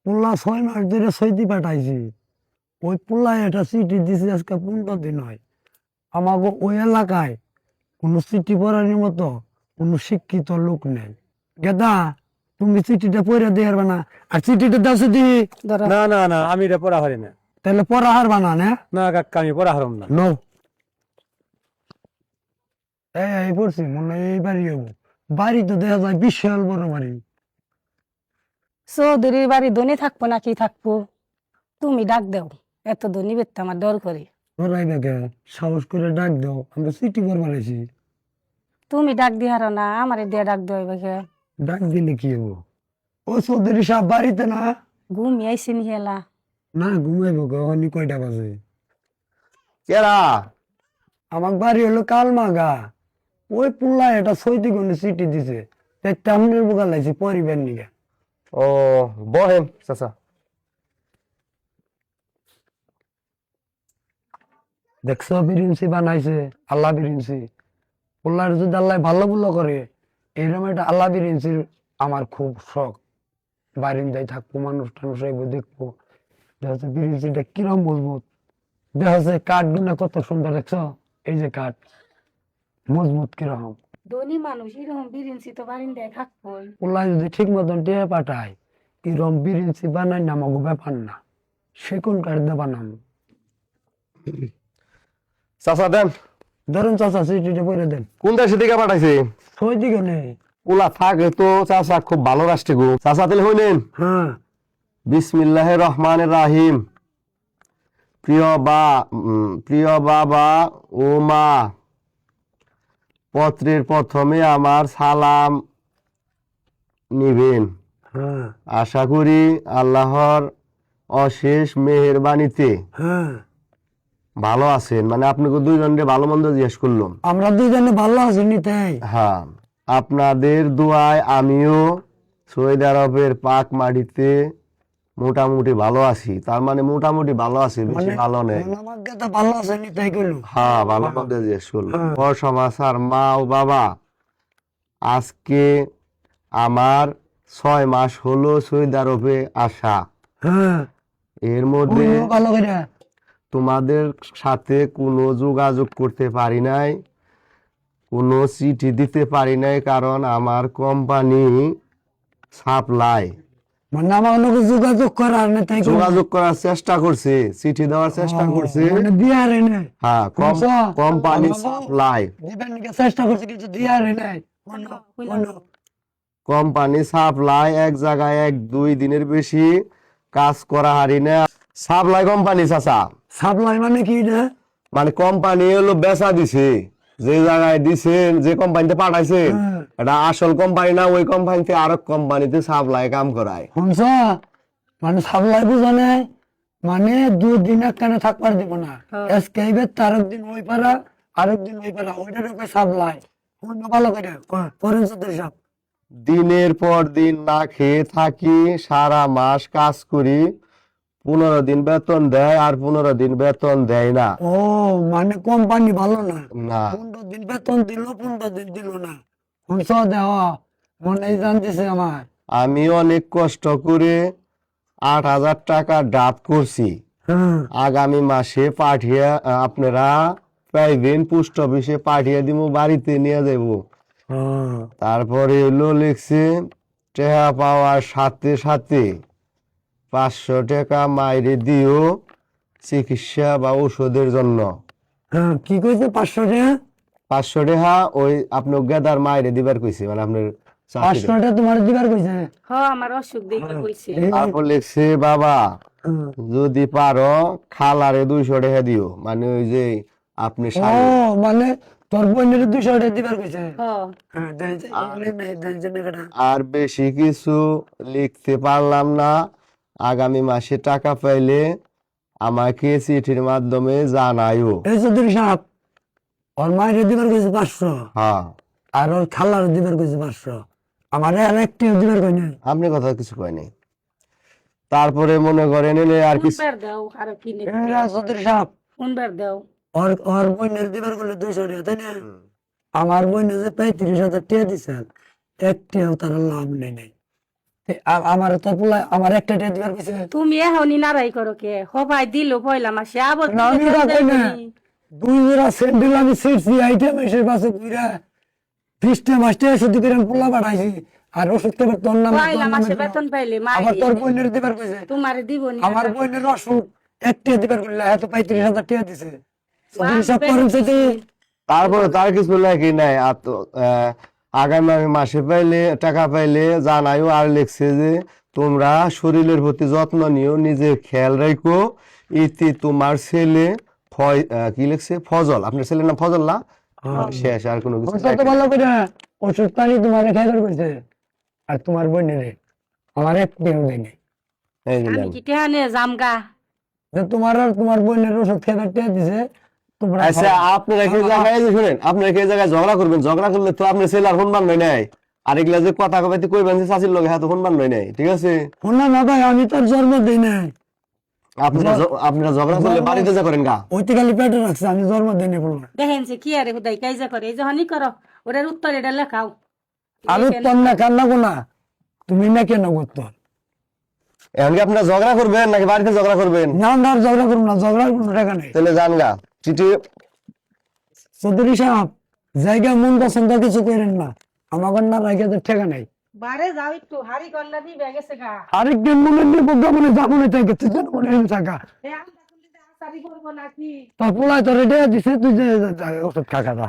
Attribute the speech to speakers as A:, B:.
A: পোলা 6 মাস ধরে সইতি পাঠাইছি। ওই পোলায় একটা চিঠি দিছে আজকে 15 দিন হয়। আমাকে ওই এলাকায় কোনো চিঠি পড়ানোর মতো কোনো শিক্ষিত লোক নেই। গেদা, তুমি চিঠিটা পড়ে দিয়ে হারবা না? আর চিঠিটা দাও যদি
B: ধরো।
C: না না না, আমি এটা পড়া হারি না।
A: তাহলে পড়া হারবা না না?
C: না কাকা, আমি পড়া হারম না।
A: নো, এই পড়ছি মনে হয় এই বাড়ি হবো। বাড়ি তো দেখা যায় বিশাল বড় বাড়ি।
B: চৌধুরীর বাড়ি ধনী থাকবো না কি থাকবো? তুমি ডাক দাও, এত ধনী বেত্তা আমার ডর করে।
A: ওরাই দেখে সাহস করে ডাক দাও, আমরা চিঠি পড়বার আছি।
B: তুমি ডাক দিয়ে হারো না, আমারে দিয়ে ডাক দেওয়া এবারে।
A: ডাক দিলে কি হবো? ও চৌধুরী সাহেব বাড়িতে না?
B: ঘুমিয়ে আইসি নি হেলা।
A: না, ঘুমাইবো কখনই, কয়টা বাজে?
C: কেরা?
A: আমার বাড়ি হলো কালমাগা। ওই পুল্লা এটা সৈতি কোনে চিঠি দিছে, তেমনের বোকা লাগছে পরিবার নিয়ে।
C: ও, বহেন চাচা।
A: দেখছো বিরিঞ্চি বানাইছে, আল্লাহ বিরিঞ্চি। পুল্লার যদি আল্লাহ ভালো বুলো করে, এইরকম একটা আল্লাহ বিরিঞ্চির আমার খুব শখ। বারিন্দায় থাকবো, মানুষ টানুষ আইবো, দেখবো। দেখা যাচ্ছে বিরিঞ্চিটা কিরম মজবুত। দেখা যাচ্ছে কাঠ গুনা কত সুন্দর, দেখছো? এই যে কাঠ মজবুত কিরকম।
B: ধনী মানুষ এরকম বিরিঞ্চি তো বারিন্দায় থাকবোই।
A: পুল্লা যদি ঠিক মতন টিয়া পাঠায়, এরম বিরিঞ্চি বানাই না আমাকে ব্যাপার না। সেগুন কাঠ দিয়ে বানাবো।
C: চাচা দেন।
A: ধরুন চাচা, চিঠিটা পড়ে দেন।
C: কোন দেশে থেকে পাঠাইছে?
A: সই দিকে নেই।
C: ওলা থাকে তো চাচা, খুব ভালো রাষ্ট্রে গো। চাচা তাহলে হইলেন।
A: হ্যাঁ,
C: বিসমিল্লাহির রহমানির রাহিম। প্রিয় বাবা ও মা, পত্রের প্রথমে আমার সালাম নিবেন।
A: হ্যাঁ,
C: আশা করি আল্লাহর অশেষ মেহেরবানিতে
A: হ্যাঁ,
C: ভালো আছেন। মানে আপনাকে দুইজনকে ভালো মন্দ জিজ্ঞেস করলাম।
A: আমরা দুজনে ভালো আছি নি তাই?
C: হ্যাঁ, আপনাদের দোয়ায় আমিও সৌদি আরবের পাক মাটিতে মোটামুটি ভালো আছি। তার মানে মোটামুটি ভালো আছি, বেশি ভালো নেই।
A: আমার কথা ভালো আছে নি তাই কইলো।
C: হ্যাঁ, ভালো মন্দ জিজ্ঞেস করলাম।
A: হ্যাঁ।
C: ও সমাচার মা ও বাবা, আজকে আমার 6 মাস হলো সৌদি আরবে আসা।
A: হ্যাঁ,
C: এর মধ্যে
A: কইলো ভালো করে।
C: তোমাদের সাথে কোনো যোগাযোগ করতে পারি নাই, কোনো চিঠি দিতে পারি নাই, কারণ আমার কোম্পানি সাপ্লাই
A: মানে আমার লোক যোগাযোগ করার না তাই কইলো।
C: যোগাযোগ করার চেষ্টা করছে, চিঠি দেওয়ার চেষ্টা করছে।
A: মানে দিয়ারে নাই।
C: হ্যাঁ, কোম্পানি সাপ্লাই
A: দিবেন নাকি চেষ্টা করছে, কিছু দিয়ারে নাই।
C: কোম্পানি সাপ্লাই এক জায়গায় 1-2 দিনের বেশি কাজ করা হারি না। সাপ্লাই কোম্পানি চাচা,
A: সাপ্লাই মানে কি না?
C: মানে কোম্পানি হলো বেচা দিছে, যে জায়গায় দিছেন, যে কোম্পানিতে পাঠাইছে,
A: হ্যাঁ।
C: এটা আসল কোম্পানি না। ওই কোম্পানিতে আরো কোম্পানিতে সাপ্লাই কাম করায়।
A: শুনছ? মানে সাপ্লাই বুঝো নাই, মানে 2 দিন একখানে থাকবার দিব না। আজকে আইবে, তার একদিন ওই পারা, আরেকদিন ওই পারা, ওইটার উপরে সাপ্লাই। অন্য ভালো করে করেন চৌধুরী সাহেব।
C: দিনের পর দিন না খেয়ে থাকি, সারা মাস কাজ করি, 15 দিন বেতন দেয় আর 15 দিন বেতন দেয় না।
A: ও, মানে কোম্পানি ভালো না।
C: না,
A: 15 দিন বেতন দিল, 15 দিন দিল না। শুনছ? দেহ মনে জানতেছে আমার।
C: আমি অনেক কষ্ট করে 8,000 টাকা ড্রাফট করছি।
A: হ্যাঁ,
C: আগামী মাসে পাঠিয়ে আপনারা পাইবেন, পোস্ট অফিসে পাঠিয়ে দিব, বাড়িতে নিয়ে যাব।
A: হ্যাঁ।
C: তারপরে হলো লিখছে, টাকা পাওয়ার সাথে সাথে 500 টাকা মাইরে দিও চিকিৎসা বা ওষুধের জন্য।
A: হ্যাঁ, কি কইছে? 500 টাকা?
C: 500 টাকা ওই আপনার গেদার মাইরে দিবার কইছে, মানে আপনার চাকরির।
A: 500 টাকা তোমার দিবার কইছে?
B: আমার অসুখ দেখে কইছে।
C: তারপর লিখছে, বাবা
A: হ্যাঁ।
C: যদি পারো খালারে 200 টাকা দিও, মানে ওই যে আপনি
A: ও, মানে তোর বোনের 200 টাকা দিবার কইছে?
B: হ্যাঁ,
A: হ্যাঁ, দেন যে, দেন যে টাকাটা।
C: আর বেশি কিছু লিখতে পারলাম না। আগামী মাসে টাকা পাইলে আমাকে চিঠির মাধ্যমে জানাইও।
A: এই চৌধুরী সাহেব, ওর মায়ের দিবার কইছে 500,
C: হ্যাঁ,
A: আর ওর খালার দিবার কইছে 500। আমার আর একটি দিবার কই নাই।
C: আপনি কথা কিছু কয়নি। তারপরে মনে করেন এলে আর কিছু।
B: ফোনবার দাও, আরো কিনে
A: এরা চৌধুরী সাহেব,
B: ফোনবার দাও।
A: ওর বোনের দিবার করলে 200 টাকা, তাই না? আমার বোনের যে 35,000 টাকা দিছে, একটিও তার লাভ নেই নাই। আমার তো পোলা আমার একটা টিয়া দিবার কইছে
B: তুমি এখনই নারাই করো কে সবাই দিল পয়লা মাসে আবার
A: না, আমি ওটা কই না। 2 জোড়া স্যান্ডেল আমি ছিড়ছি আইটেম এসে পাশে ঘুরা 20টা মাসটা শুধু করে পোলা পাঠাইছি আর ওষুধ তো তোর নামে
B: পয়লা মাসে বেতন পাইলে
A: আবার তোর বোনের দিবার কইছে
B: তোমার দিব নি
A: আমার বোনের অসুখ একটা দিবার কইলা এত 35,000 টাকা দিছে সব করেন সেটি
C: তারপরে তার কিছু লেখি নাই আর তো আগামী মাসে পাইলে টাকা পাইলে জানাইও আর লিখছে যে তোমরা শরীরের প্রতি যত্ন নিও নিজের খেয়াল রাখো ইতি তোমার ছেলে কি লিখছে ফজল আপনার ছেলের নাম ফজল না শেষ আর কোনো কিছু
A: কত ভালো করে ওষুধ পানি তোমার খাইবার কইছে আর তোমার বোনের আমার এক দিন দেয়নি
C: এই যে
B: আমি
C: নেন।
B: কি টেহানে জামগা
A: তোমার আর তোমার বোনের ওষুধ খাইবার টাকা দিছে তোমরা
C: আচ্ছা আপনারা কি জায়গায় এই যে শুনেন আপনারা কি জায়গায় ঝগড়া করবেন ঝগড়া করলে তো আপনার ছেলে আর ফোন বান্ধব নাই আর এগুলা যে কথা কবাইতে কইবেন যে চাচির লগে হাতে ফোন বান্ধব নাই ঠিক আছে
A: শোনা না ভাই আমি তোর জন্ম দিই নাই
C: আপনারা ঝগড়া করলে বাড়িতে যা করেন গা
A: ওইতে খালি পেটে রাখছে আমি জন্ম দিই নাই বললাম
B: দেখেন যে কি আরে হুদাই কাইজা করে এই যখনই করো ওটার উত্তর এটা লেখাও
A: আরে তোর না কান্না গোনা তুমি না কেন করতো
C: এখন কি আপনারা ঝগড়া করবেন নাকি বাড়িতে ঝগড়া করবেন
A: না না আর ঝগড়া করবো না ঝগড়ার কোনো টাকা নেই
C: তাহলে যান গা চিঠি
A: চৌধুরী সাহেব জায়গা মন পছন্দ কিছু করেন না আমাকে না রাখে তো টাকা নেই
B: বারে যাও একটু হাড়ি গল্লা দিবে গেছে গা
A: আরেকদিন মনে নিয়ে প্রোগ্রামে যাবো না তাই তুই যেন মনে হয় থাকা
B: আমরা করলে আসারি করবো নাকি
A: তোর পোলায় তোর রেডে দিছে তুই যে ওষুধ খাকা